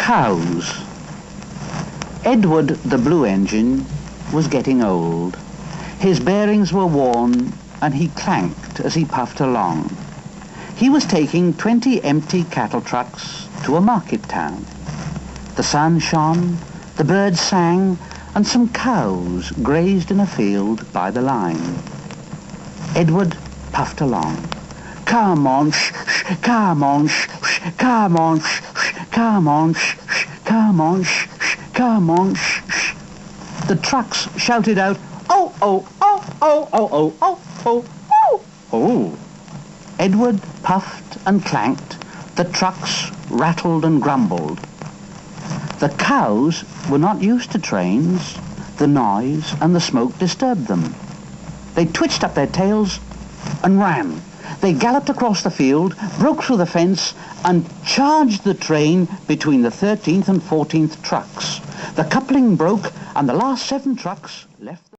Cows. Edward the Blue Engine was getting old. His bearings were worn and he clanked as he puffed along. He was taking 20 empty cattle trucks to a market town. The sun shone, the birds sang, and some cows grazed in a field by the line. Edward puffed along. Come on, shh, shh, come on, shh, shh, come on, shh, shh, come on, shh, shh, come on, shh, shh, come on, shh, shh. The trucks shouted out, oh, oh, oh, oh, oh, oh, oh, oh, oh, oh. Edward puffed and clanked. The trucks rattled and grumbled. The cows were not used to trains. The noise and the smoke disturbed them. They twitched up their tails and ran. They galloped across the field, broke through the fence, and charged the train between the 13th and 14th trucks. The coupling broke, and the last 7 trucks left the